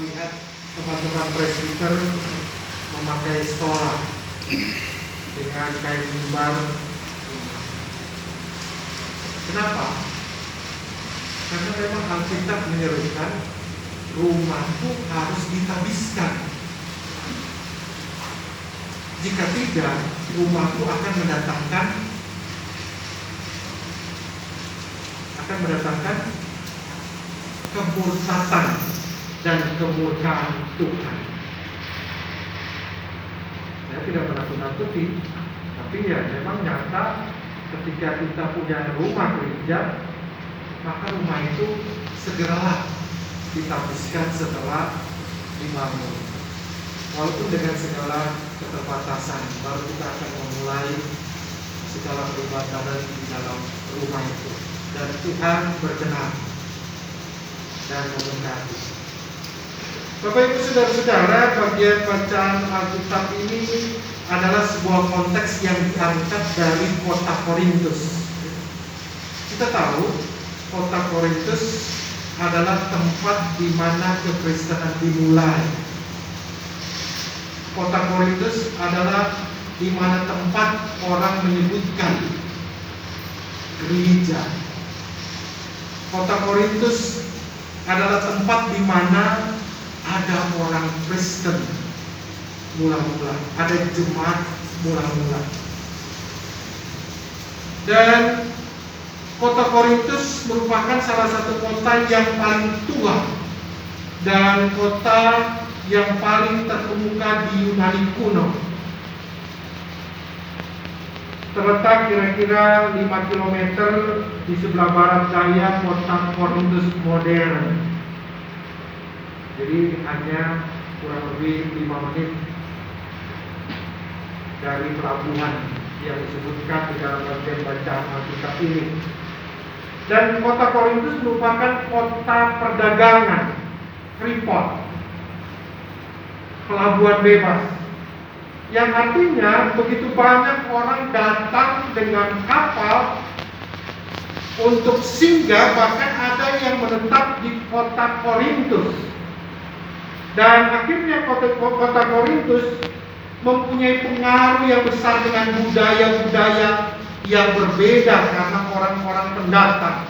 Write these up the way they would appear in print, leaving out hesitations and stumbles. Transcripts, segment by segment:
melihat teman-teman presbiter memakai stola dengan kain mimbar. Kenapa? Karena memang Alkitab menyerukan rumahku harus ditabiskan. Jika tidak, rumahku akan mendatangkan kemurtatan dan kemurkaan Tuhan. Saya tidak menakut-nakuti, tapi ya memang nyata ketika kita punya rumah gereja, maka rumah itu segeralah ditabiskan setelah dibangun. Walaupun dengan segala keterbatasan, baru kita akan memulai segala peribadahan di dalam rumah itu. Dan Tuhan berkenan dan memberkati. Bapak Ibu Saudara-saudara, bagian bacaan Alkitab ini adalah sebuah konteks yang diangkat dari kota Korintus. Kita tahu kota Korintus adalah tempat di mana kekristenan dimulai. Kota Korintus adalah di mana tempat orang menyebutkan gereja. Kota Korintus adalah tempat di mana ada orang Kristen mula-mula, ada jemaat mula-mula. Dan kota Korintus merupakan salah satu kota yang paling tua dan kota yang paling terkemuka di Yunani kuno. Terletak kira-kira 5 km di sebelah barat daya kota Korintus modern. Jadi hanya kurang lebih 5 menit dari pelabuhan yang disebutkan di dalam bagian bacaan Alkitab ini. Dan kota Korintus merupakan kota perdagangan, free port, pelabuhan bebas. Yang artinya begitu banyak orang datang dengan kapal untuk singgah, bahkan ada yang menetap di kota Korintus. Dan akhirnya kota Korintus mempunyai pengaruh yang besar dengan budaya-budaya yang berbeda karena orang-orang pendatang.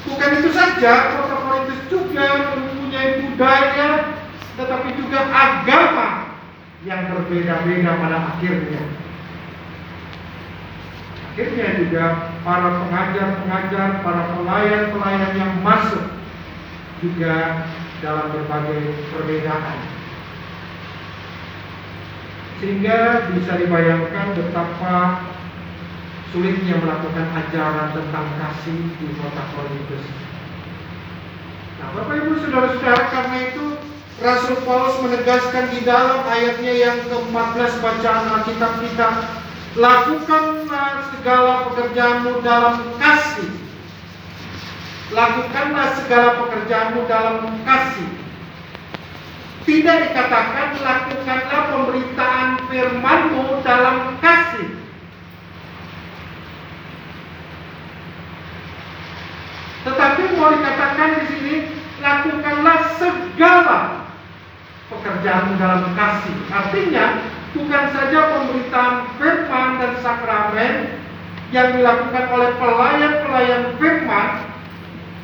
Bukan itu saja, kota Korintus juga mempunyai budaya tetapi juga agama yang berbeda-beda pada akhirnya. Akhirnya juga para pengajar-pengajar, para pelayan-pelayan yang masuk juga dalam berbagai perbedaan. Sehingga bisa dibayangkan betapa sulitnya melakukan ajaran tentang kasih di kota Korintus. Nah, Bapak Ibu Saudara-saudara, karena itu Rasul Paulus menegaskan di dalam ayatnya yang ke-14 bacaan Alkitab kita, lakukanlah segala pekerjaanmu dalam kasih. Lakukanlah segala pekerjaanmu dalam kasih. Tidak dikatakan lakukanlah pemberitaan firman-Mu dalam kasih. Tetapi mau dikatakan di sini, lakukanlah segala pekerjaanmu dalam kasih. Artinya bukan saja pemberitaan firman dan sakramen yang dilakukan oleh pelayan-pelayan firman,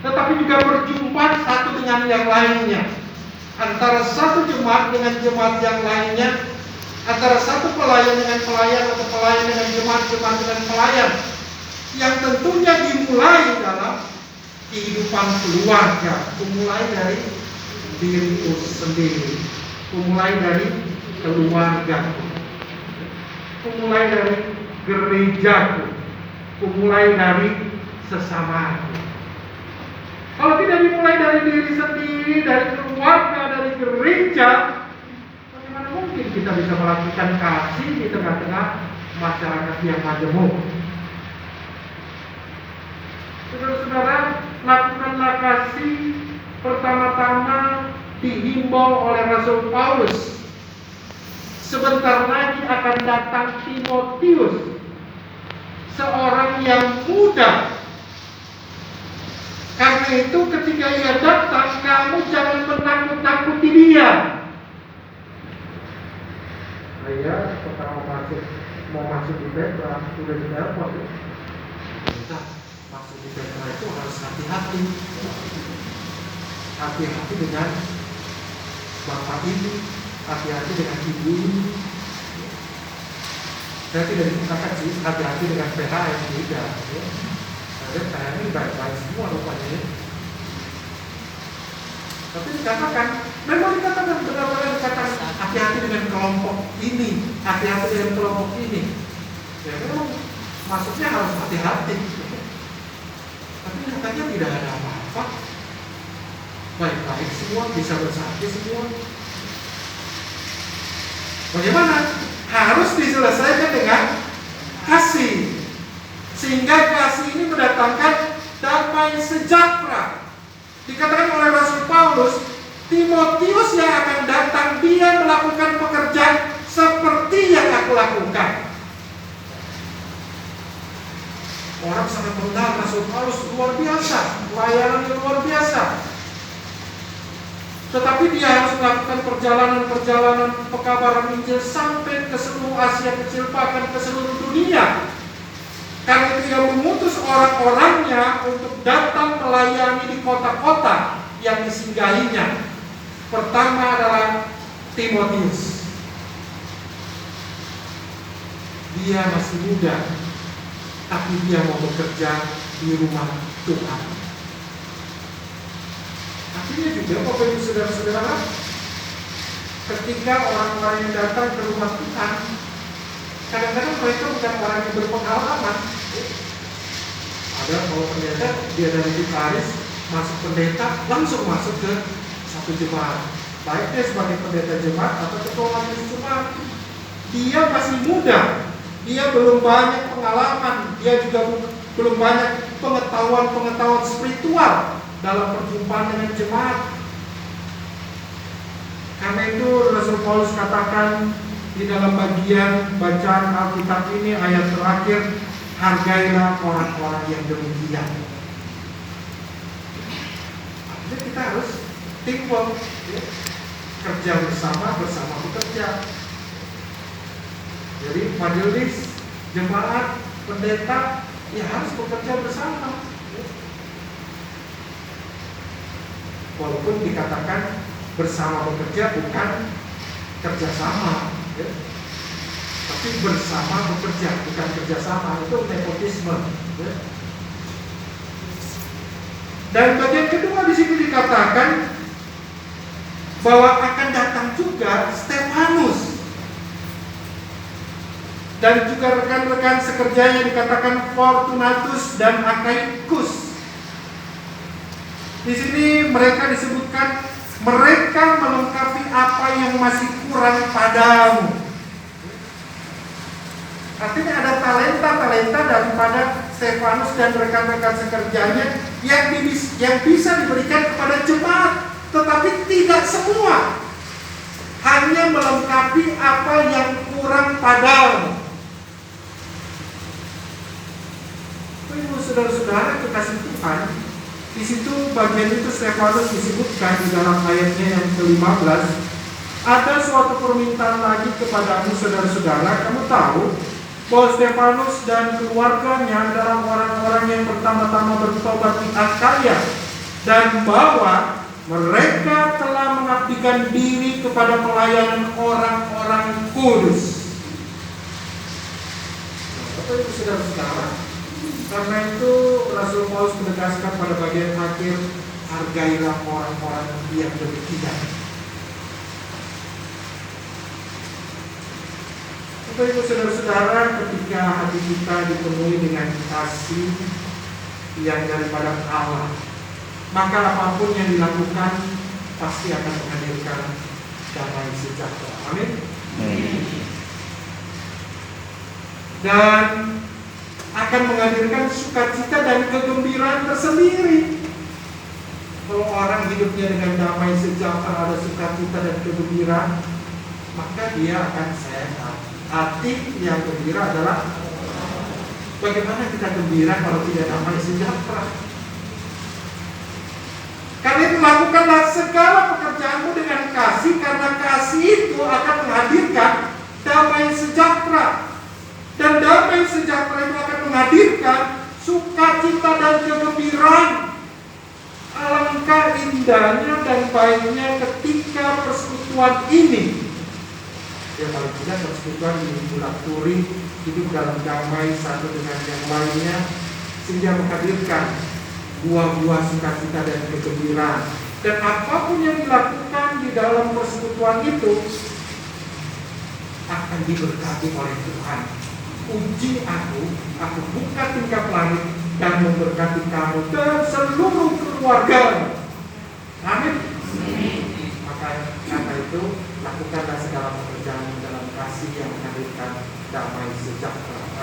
tetapi juga berjumpa satu dengan yang lainnya, antara satu jemaat dengan jemaat yang lainnya, antara satu pelayan dengan pelayan atau pelayan dengan jemaat dengan pelayan, yang tentunya dimulai dalam kehidupan keluarga, memulai dari diriku sendiri, memulai dari keluargaku, memulai dari gerejaku, memulai dari sesamaku. Kalau tidak dimulai dari diri sendiri, dari keluarga, dari gereja, bagaimana mungkin kita bisa melakukan kasih di tengah-tengah masyarakat yang majemuk? Saudara-saudara, lakukanlah kasih pertama-tama dihimbau oleh Rasul Paulus. Sebentar lagi akan datang Timotius, seorang yang muda. Karena itu ketika ia datang, kamu jangan menakut-nakuti dia. Saya pertama mau masuk di Petra, sudah di airport ya. Kita masuk di Petra itu harus hati-hati. Hati-hati dengan bapak ini, hati-hati dengan ibu ini. Saya tidak dikatakan sih, hati-hati dengan PHM tidak. Ada PHM ini baik-baik semua rupanya ya. Tapi dikatakan, memang dikatakan benar-benar dikatakan hati-hati dengan kelompok ini, hati-hati dengan kelompok ini. Ya memang maksudnya harus hati-hati. Tapi katanya tidak ada apa-apa. Baik-baik semua, bisa bersatu semua. Bagaimana? Harus diselesaikan dengan kasih. Sehingga kasih ini mendatangkan damai sejahtera. Dikatakan oleh Rasul Paulus, Timotius yang akan datang, dia melakukan pekerjaan seperti yang aku lakukan. Orang sangat mengenal Rasul Paulus, luar biasa, pelayanan yang luar biasa. Tetapi dia harus melakukan perjalanan-perjalanan pekabaran Injil sampai ke seluruh Asia Kecil, bahkan ke seluruh dunia. Karena itu dia mengutus orang-orangnya untuk datang melayani di kota-kota yang disinggahinya. Pertama adalah Timotius. Dia masih muda, tapi dia mau bekerja di rumah Tuhan. Artinya juga Bapak Ibu Saudara-saudara, ketika orang-orang yang datang ke rumah Tuhan, kadang-kadang mereka bukan orang yang berpengalaman. Ada kalau ternyata dia dari Paris masuk pendeta, langsung masuk ke satu jemaat. Baik dia sebagai pendeta jemaat atau ketua majelis jemaat. Dia masih muda, dia belum banyak pengalaman, dia juga belum banyak pengetahuan spiritual dalam perjumpaan dengan jemaat. Karena itu Rasul Paulus katakan di dalam bagian bacaan Alkitab ini ayat terakhir, hargailah orang-orang yang demikian. Artinya kita harus teamwork, ya. Kerja bersama bekerja. Jadi majelis, jemaat, pendeta, ya harus bekerja bersama. Ya. Walaupun dikatakan bersama bekerja bukan kerjasama, ya. Tapi bersama bekerja, bukan kerjasama, itu nepotisme. Ya. Dan bagian kedua di sini dikatakan bahwa akan datang juga Stefanus dan juga rekan-rekan sekerjanya dikatakan Fortunatus dan Akaikus. Di sini mereka disebutkan mereka melengkapi apa yang masih kurang padamu. Artinya ada talenta-talenta daripada Stefanus dan rekan-rekan sekerjanya yang bisa diberikan kepada jemaat, tetapi tidak semua. Hanya melengkapi apa yang kurang padamu. Ibu saudara-saudara kekasih Tuhan, di situ bagian itu Stefanus disebutkan di dalam ayatnya yang ke-15. Ada suatu permintaan lagi kepadamu saudara-saudara, kamu tahu bahwa Stefanus dan keluarganya adalah orang-orang yang pertama-tama bertobat di Akaya, dan bahwa mereka telah mengabdikan diri kepada pelayanan orang-orang kudus. Bapak Ibu saudara-saudara, karena itu Rasul Paulus menegaskan pada bagian akhir, hargailah orang-orang yang demikian. Bapak Ibu saudara-saudara, ketika hati kita dipenuhi dengan kasih yang daripada Allah, maka apapun yang dilakukan pasti akan menghadirkan damai sejahtera. Amin. Dan akan menghadirkan sukacita dan kegembiraan tersendiri. Kalau orang hidupnya dengan damai sejahtera, ada sukacita dan kegembiraan, maka dia akan sehat. Hati yang gembira adalah, bagaimana kita gembira kalau tidak damai sejahtera? Karena itu lakukanlah segala pekerjaanmu dengan kasih, karena kasih itu akan menghadirkan damai sejahtera. Dan damai sejahtera itu akan menghadirkan sukacita dan kegembiraan. Alangkah indahnya dan baiknya ketika persekutuan ini, ya paling tidak persekutuan ini bulan Turing, hidup dalam damai satu dengan yang lainnya, sehingga menghadirkan buah-buah sukacita dan kegembiraan. Dan apapun yang dilakukan di dalam persekutuan itu akan diberkati oleh Tuhan. Uji aku buka tingkap langit dan memberkati kamu dan seluruh keluarga. Amin. Maka karena itu lakukanlah segala pekerjaan dalam kasih yang menghadirkan damai sejahtera.